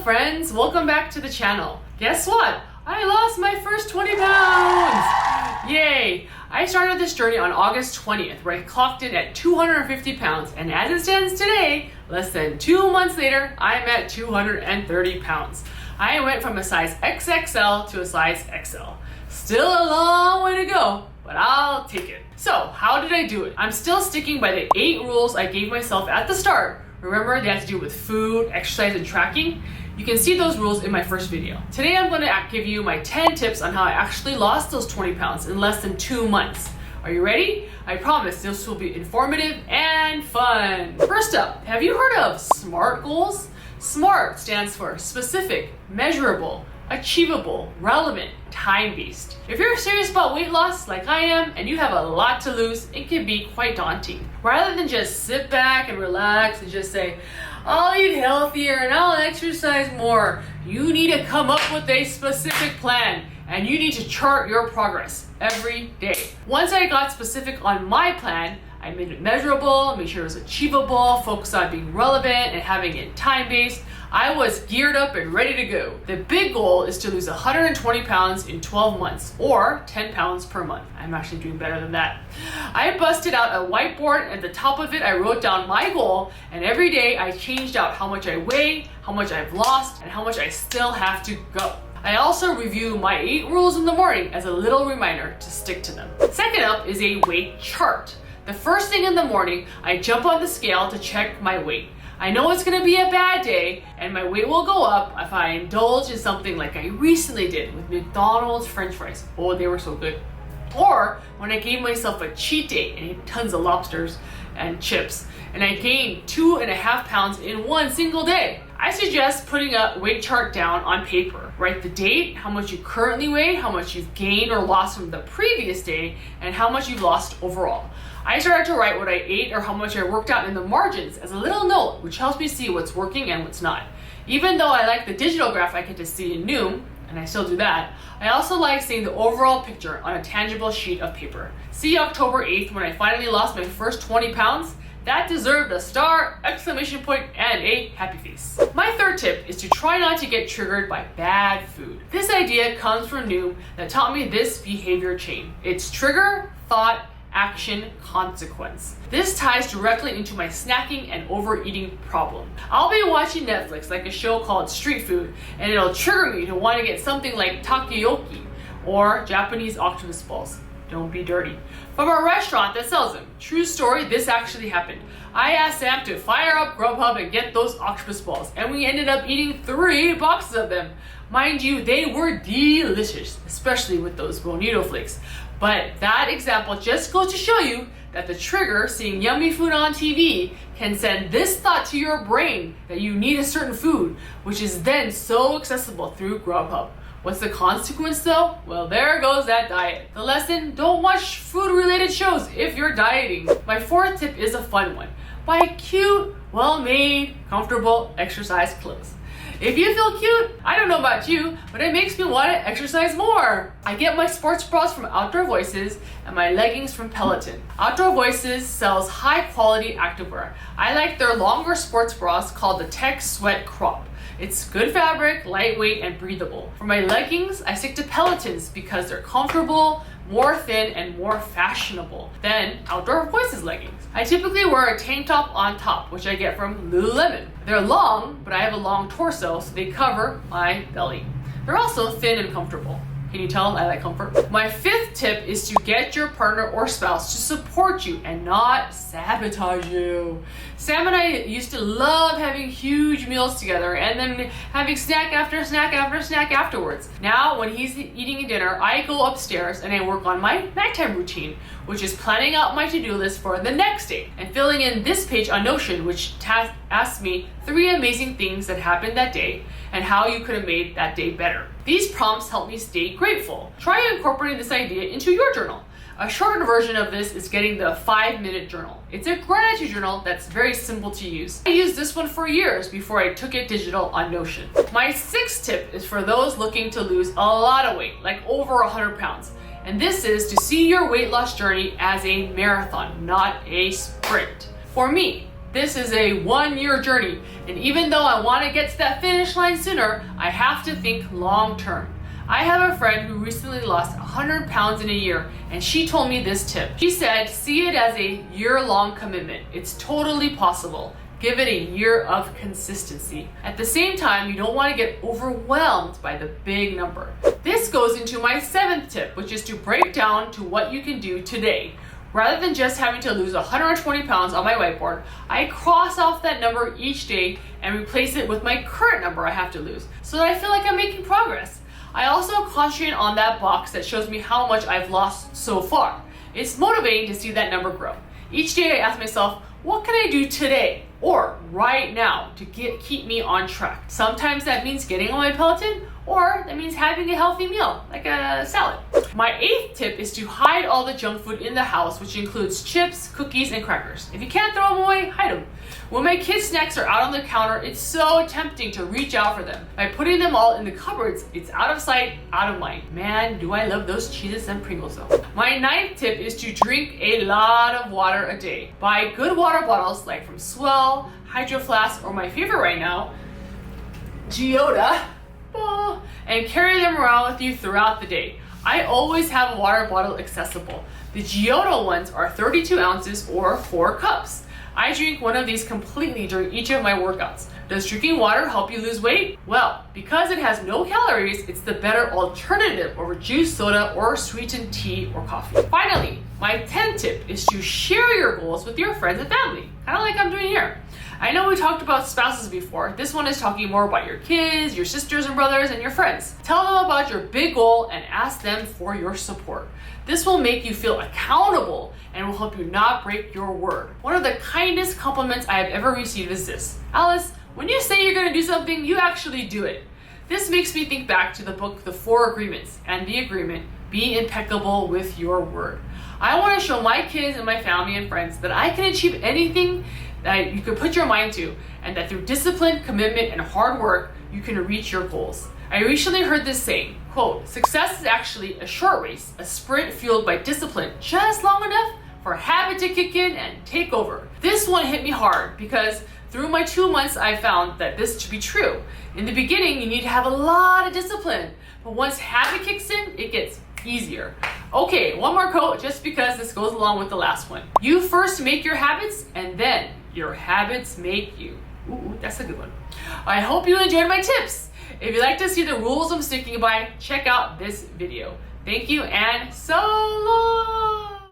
friends, welcome back to the channel. Guess what? I lost my first 20 pounds! Yay! I started this journey on August 20th where I clocked in at 250 pounds, and as it stands today, less than 2 months later, I'm at 230 pounds. I went from a size XXL to a size XL. Still a long way to go, but I'll take it. So, how did I do it? I'm still sticking by the 8 rules I gave myself at the start. Remember, they have to do with food, exercise, and tracking? You can see those rules in my first video. Today I'm going to give you my 10 tips on how I actually lost those 20 pounds in less than 2 months. Are you ready? I promise this will be informative and fun. First up, have you heard of SMART goals? SMART stands for specific, measurable, achievable, relevant, time-based. If you're serious about weight loss like I am and you have a lot to lose, it can be quite daunting. Rather than just sit back and relax and just say, I'll eat healthier and I'll exercise more, you need to come up with a specific plan and you need to chart your progress every day. Once I got specific on my plan, I made it measurable, made sure it was achievable, focused on being relevant and having it time-based. I was geared up and ready to go. The big goal is to lose 120 pounds in 12 months or 10 pounds per month. I'm actually doing better than that. I busted out a whiteboard and at the top of it I wrote down my goal, and every day I changed out how much I weigh, how much I've lost, and how much I still have to go. I also review my 8 rules in the morning as a little reminder to stick to them. Second up is a weight chart. The first thing in the morning, I jump on the scale to check my weight. I know it's gonna be a bad day and my weight will go up if I indulge in something like I recently did with McDonald's French fries. Oh, they were so good. Or when I gave myself a cheat day and ate tons of lobsters and chips and I gained 2.5 pounds in one single day. I suggest putting a weight chart down on paper. Write the date, how much you currently weigh, how much you've gained or lost from the previous day, and how much you've lost overall. I started to write what I ate or how much I worked out in the margins as a little note, which helps me see what's working and what's not. Even though I like the digital graph I get to see in Noom, and I still do that, I also like seeing the overall picture on a tangible sheet of paper. See October 8th when I finally lost my first 20 pounds? That deserved a star, exclamation point, and a happy face. My third tip is to try not to get triggered by bad food. This idea comes from Noom that taught me this behavior chain. It's trigger, thought, action, consequence. This ties directly into my snacking and overeating problem. I'll be watching Netflix like a show called Street Food and it'll trigger me to want to get something like takoyaki or Japanese octopus balls. Don't be dirty. From a restaurant that sells them. True story, this actually happened. I asked Sam to fire up Grubhub and get those octopus balls, and we ended up eating 3 boxes of them. Mind you, they were delicious, especially with those bonito flakes. But that example just goes to show you that the trigger, seeing yummy food on TV, can send this thought to your brain that you need a certain food, which is then so accessible through Grubhub. What's the consequence though? Well, there goes that diet. The lesson, don't watch food-related shows if you're dieting. My fourth tip is a fun one. Buy cute, well-made, comfortable exercise clothes. If you feel cute, I don't know about you, but it makes me want to exercise more. I get my sports bras from Outdoor Voices and my leggings from Peloton. Outdoor Voices sells high-quality activewear. I like their longer sports bras called the Tech Sweat Crop. It's good fabric, lightweight, and breathable. For my leggings, I stick to Pelotons because they're comfortable, more thin, and more fashionable than Outdoor Voices leggings. I typically wear a tank top on top, which I get from Lululemon. They're long, but I have a long torso, so they cover my belly. They're also thin and comfortable. Can you tell I like comfort? My fifth tip is to get your partner or spouse to support you and not sabotage you. Sam and I used to love having huge meals together and then having snack after snack after snack afterwards. Now, when he's eating dinner, I go upstairs and I work on my nighttime routine, which is planning out my to-do list for the next day and filling in this page on Notion, which asks me 3 amazing things that happened that day and how you could have made that day better. These prompts help me stay grateful. Try incorporating this idea into your journal. A shorter version of this is getting the 5-minute journal. It's a gratitude journal that's very simple to use. I used this one for years before I took it digital on Notion. My 6th tip is for those looking to lose a lot of weight, like over 100 pounds. And this is to see your weight loss journey as a marathon, not a sprint. For me, This is a 1-year journey, and even though I want to get to that finish line sooner, I have to think long term. I have a friend who recently lost 100 pounds in a year, and she told me this tip. She said, see it as a year-long commitment. It's totally possible. Give it a year of consistency. At the same time, you don't want to get overwhelmed by the big number. This goes into my 7th tip, which is to break down to what you can do today. Rather than just having to lose 120 pounds on my whiteboard, I cross off that number each day and replace it with my current number I have to lose, so that I feel like I'm making progress. I also concentrate on that box that shows me how much I've lost so far. It's motivating to see that number grow. Each day I ask myself, what can I do today or right now to keep me on track? Sometimes that means getting on my Peloton, or that means having a healthy meal, like a salad. My 8th tip is to hide all the junk food in the house, which includes chips, cookies, and crackers. If you can't throw them away, hide them. When my kids' snacks are out on the counter, it's so tempting to reach out for them. By putting them all in the cupboards, it's out of sight, out of mind. Man, do I love those Cheez-Its and Pringles though. My 9th tip is to drink a lot of water a day. Buy good water bottles like from Swell, Hydro Flask, or my favorite right now, Geoda, and carry them around with you throughout the day. I always have a water bottle accessible. The Geoda ones are 32 ounces or 4 cups. I drink one of these completely during each of my workouts. Does drinking water help you lose weight? Well, because it has no calories, it's the better alternative over juice, soda, or sweetened tea or coffee. Finally, my 10th tip is to share your goals with your friends and family, kind of like I'm doing here. I know we talked about spouses before. This one is talking more about your kids, your sisters and brothers, and your friends. Tell them about your big goal and ask them for your support. This will make you feel accountable and will help you not break your word. One of the kindest compliments I have ever received is this: Alice, when you say you're going to do something, you actually do it. This makes me think back to the book, The 4 Agreements, and the agreement, be impeccable with your word. I want to show my kids and my family and friends that I can achieve anything that you can put your mind to, and that through discipline, commitment, and hard work, you can reach your goals. I recently heard this saying, quote, success is actually a short race, a sprint fueled by discipline, just long enough for habit to kick in and take over. This one hit me hard because through my 2 months, I found that this to be true. In the beginning, you need to have a lot of discipline, but once habit kicks in, it gets easier. Okay, one more quote just because this goes along with the last one. You first make your habits, and then your habits make you. Ooh, that's a good one. I hope you enjoyed my tips. If you'd like to see the rules I'm sticking by, check out this video. Thank you and so long.